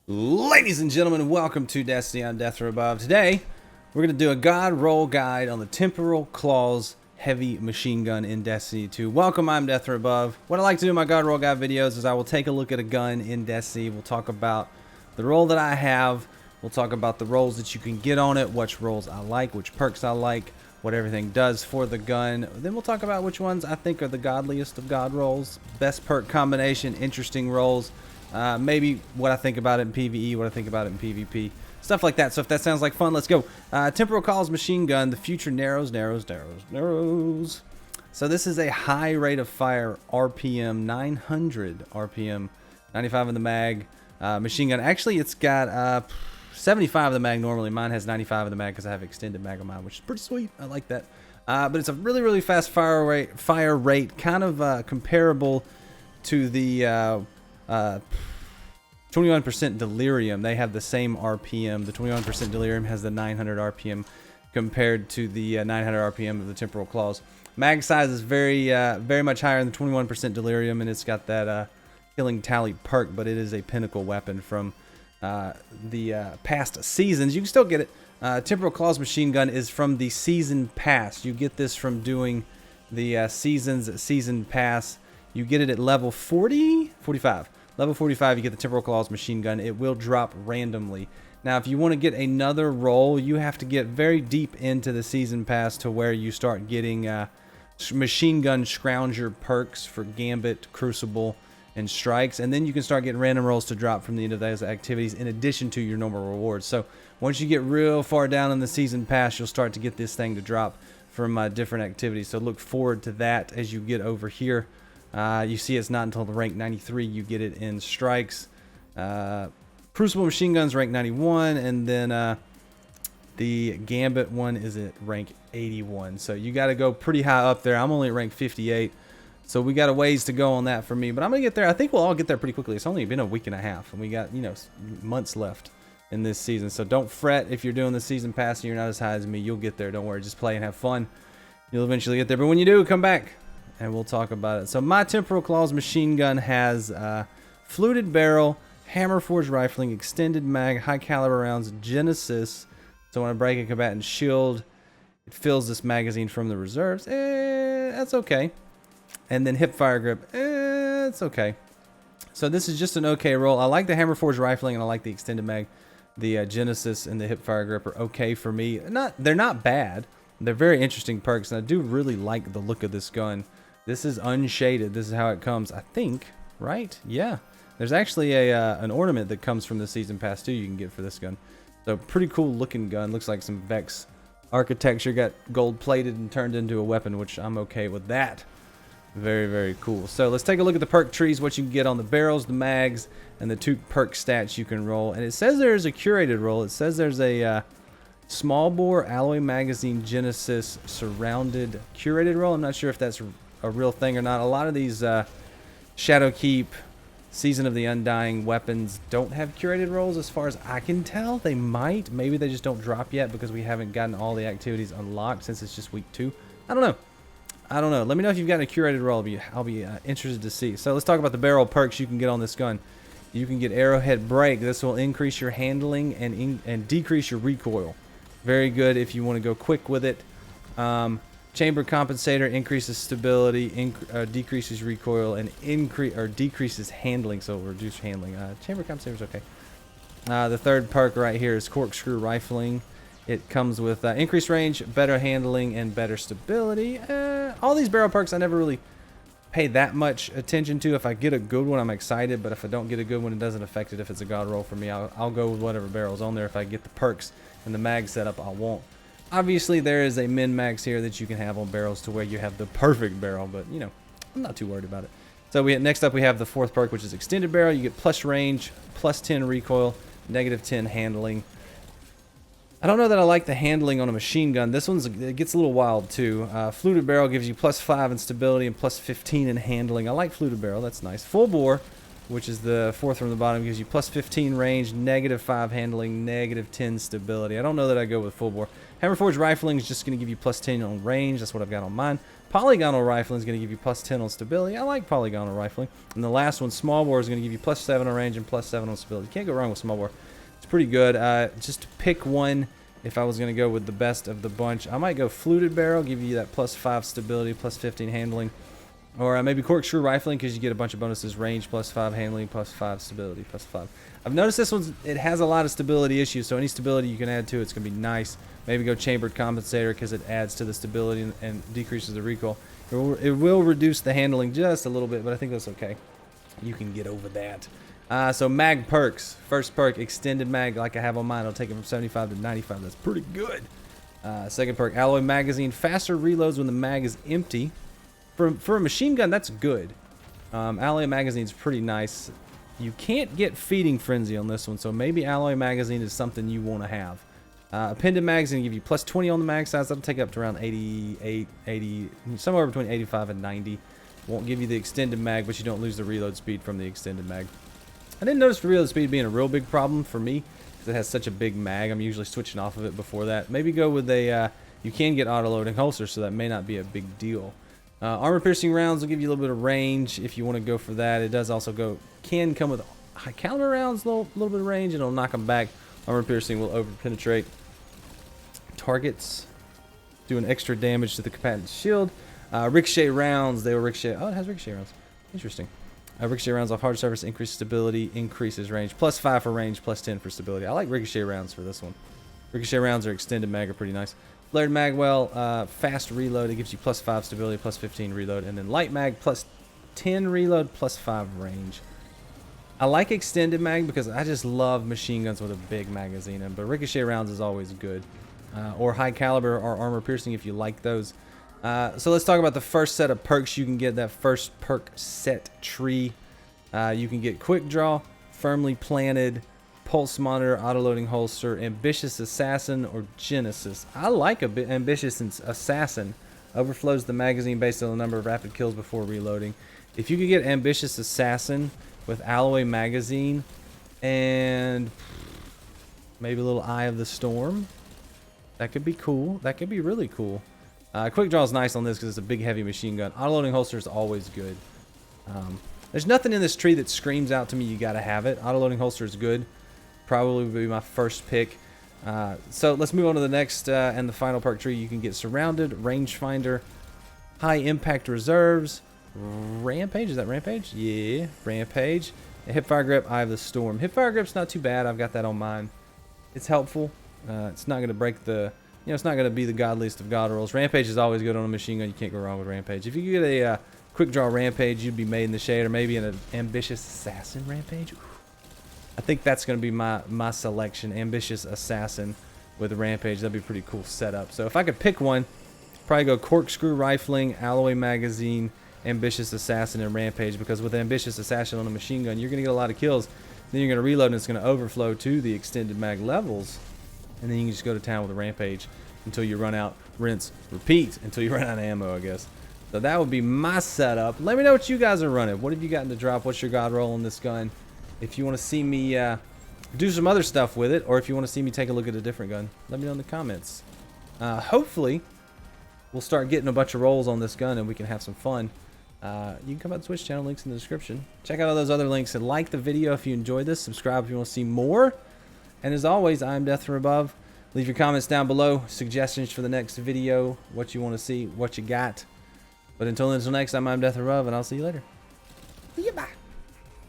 Ladies and gentlemen, welcome to Destiny on Death or Above. Today, we're going to do a god roll guide on the Temporal Clause heavy machine gun in Destiny 2. Welcome, I'm Death or Above. What I like to do in my god roll guide videos is I will take a look at a gun in Destiny. We'll talk about the roll that I have. We'll talk about the rolls that you can get on it, which rolls I like, which perks I like, what everything does for the gun. Then we'll talk about which ones I think are the godliest of god rolls, best perk combination, interesting rolls. Maybe what I think about it in PvE, what I think about it in PvP, stuff like that. So if that sounds like fun, let's go. Temporal Clause machine gun. The future narrows. So this is a high rate of fire, RPM, 900 RPM, 95 in the mag. Machine gun. Actually, it's got 75 of the mag normally. Mine has 95 of the mag because I have extended mag on mine, which is pretty sweet. I like that. But it's a really fast fire rate, kind of comparable to the 21% delirium. They have the same RPM. The 21% delirium has the 900 RPM compared to the 900 RPM of the Temporal Clause. Mag size is very much higher than the 21% delirium, and it's got that killing tally perk, but it is a pinnacle weapon from the past seasons. You can still get it. Temporal Clause machine gun is from the season pass. You get this from doing the season pass. You get it at level 45. Level 45, you get the Temporal Clause machine gun. It will drop randomly. Now, if you want to get another roll, you have to get very deep into the season pass to where you start getting machine gun scrounger perks for Gambit, Crucible, and Strikes. And then you can start getting random rolls to drop from the end of those activities in addition to your normal rewards. So once you get real far down in the season pass, you'll start to get this thing to drop from different activities. So look forward to that as you get over here. You see it's not until the rank 93 you get it in Strikes. Crucible machine guns rank 91, and then the Gambit one is at rank 81. So you got to go pretty high up there. I'm only at rank 58, so we got a ways to go on that for me. But I'm gonna get there. I think we'll all get there pretty quickly. It's only been a week and a half, and we got months left in this season. So don't fret if you're doing the season pass and you're not as high as me. You'll get there. Don't worry. Just play and have fun. You'll eventually get there. But when you do, come back and we'll talk about it. So my Temporal Clause machine gun has fluted barrel, hammer forged rifling, extended mag, high caliber rounds, Genesis. So when I break a combatant shield, it fills this magazine from the reserves. That's okay. And then hip fire grip. It's okay. So this is just an okay roll. I like the hammer forged rifling and I like the extended mag. The Genesis and the hip fire grip are okay for me. They're not bad. They're very interesting perks, and I do really like the look of this gun. This is unshaded. This is how it comes, I think, right? Yeah. There's actually an ornament that comes from the season pass too you can get for this gun. So pretty cool looking gun. Looks like some Vex architecture. Got gold plated and turned into a weapon, which I'm okay with that. Very cool. So let's take a look at the perk trees, what you can get on the barrels, the mags, and the 2 perk stats you can roll. And it says there's a curated roll. It says there's a small bore alloy magazine Genesis surrounded curated roll. I'm not sure if that's a real thing or not. A lot of these Shadowkeep, Season of the Undying weapons don't have curated rolls as far as I can tell. They might. Maybe they just don't drop yet because we haven't gotten all the activities unlocked since it's just week 2. I don't know. Let me know if you've gotten a curated roll. I'll be interested to see. So let's talk about the barrel perks you can get on this gun. You can get arrowhead break. This will increase your handling and decrease your recoil. Very good if you want to go quick with it. Chamber compensator increases stability, decreases recoil, and decreases handling, so reduce handling. Chamber compensator is okay. The third perk right here is corkscrew rifling. It comes with increased range, better handling, and better stability. All these barrel perks I never really pay that much attention to. If I get a good one, I'm excited, but if I don't get a good one, it doesn't affect it if it's a god roll for me. I'll go with whatever barrel's on there. If I get the perks and the mag setup, I won't. Obviously, there is a min max here that you can have on barrels to where you have the perfect barrel, but I'm not too worried about it. So next up we have the 4th perk, which is extended barrel. You get plus range, plus 10 recoil, negative 10 handling. I don't know that I like the handling on a machine gun. This it gets a little wild too. Fluted barrel gives you plus 5 in stability and plus 15 in handling. I like fluted barrel. That's nice. Full bore, which is the 4th from the bottom, gives you plus 15 range, negative 5 handling, negative 10 stability. I don't know that I go with full bore. Hammer forged rifling is just going to give you plus 10 on range. That's what I've got on mine. Polygonal rifling is going to give you +10 on stability. I like polygonal rifling. And the last one, small bore, is going to give you +7 on range and +7 on stability. You can't go wrong with small bore. It's pretty good. Just to pick one, if I was going to go with the best of the bunch, I might go fluted barrel, give you that +5 stability, +15 handling. Or maybe corkscrew rifling, because you get a bunch of bonuses: range +5, handling +5, stability +5. I've noticed this one, it has a lot of stability issues, so any stability you can add to it's going to be nice. Maybe go chambered compensator, because it adds to the stability and decreases the recoil. It will reduce the handling just a little bit, but I think that's okay. You can get over that. So mag perks. First perk, extended mag, like I have on mine. I'll take it from 75 to 95. That's pretty good. Second perk, alloy magazine. Faster reloads when the mag is empty. For a machine gun, that's good. Alloy magazine's pretty nice. You can't get feeding frenzy on this one, so maybe alloy magazine is something you want to have. Appended magazine give you +20 on the mag size. That'll take it up to around 88, 80, somewhere between 85 and 90. Won't give you the extended mag, but you don't lose the reload speed from the extended mag. I didn't notice the reload speed being a real big problem for me, because it has such a big mag. I'm usually switching off of it before that. Maybe go with a, you can get auto-loading holsters, so that may not be a big deal. Armor-piercing rounds will give you a little bit of range if you want to go for that. It does also can come with high-caliber rounds, a little bit of range, and it'll knock them back. Armor-piercing will over-penetrate targets, doing extra damage to the combatant's shield. Ricochet rounds, they will ricochet. Oh, it has ricochet rounds. Interesting. Ricochet rounds off hard surface, increases stability, increases range. +5 for range, +10 for stability. I like ricochet rounds for this one. Ricochet rounds or extended mag are pretty nice. Flared mag, well, fast reload. It gives you +5 stability, +15 reload. And then light mag, +10 reload, +5 range. I like extended mag because I just love machine guns with a big magazine in them. But ricochet rounds is always good. Or high caliber or armor piercing if you like those. So let's talk about the first set of perks you can get. That first perk set tree. You can get quick draw, firmly planted, pulse monitor, auto-loading holster, ambitious assassin, or genesis. I like a bit ambitious assassin. Overflows the magazine based on the number of rapid kills before reloading. If you could get ambitious assassin with alloy magazine and maybe a little eye of the storm, that could be cool. That could be really cool. Quick draw is nice on this because it's a big heavy machine gun. Auto-loading holster is always good. There's nothing in this tree that screams out to me you gotta have it. Auto-loading holster is good. Probably would be my first pick. So let's move on to the next and the final perk tree. You can get surrounded, rangefinder, high impact reserves, rampage. Is that rampage? Yeah, rampage. And hipfire grip, eye of the storm. Hipfire grip's not too bad. I've got that on mine. It's helpful. It's not going to break the, it's not going to be the godliest of god rolls. Rampage is always good on a machine gun. You can't go wrong with rampage. If you get a quick draw rampage, you'd be made in the shade, or maybe an ambitious assassin rampage. Ooh. I think that's going to be my selection, ambitious assassin with a rampage. That'd be a pretty cool setup. So if I could pick one, probably go corkscrew rifling, alloy magazine, ambitious assassin, and rampage, because with ambitious assassin on a machine gun, you're going to get a lot of kills. Then you're going to reload, and it's going to overflow to the extended mag levels. And then you can just go to town with a rampage until you run out, rinse, repeat, until you run out of ammo, I guess. So that would be my setup. Let me know what you guys are running. What have you gotten to drop? What's your god roll on this gun? If you want to see me do some other stuff with it, or if you want to see me take a look at a different gun, let me know in the comments. Hopefully, we'll start getting a bunch of rolls on this gun and we can have some fun. You can come out to the Twitch channel, links in the description. Check out all those other links and like the video if you enjoyed this. Subscribe if you want to see more. And as always, I'm Death from Above. Leave your comments down below, suggestions for the next video, what you want to see, what you got. But until next time, I'm Death from Above, and I'll see you later. See you, bye.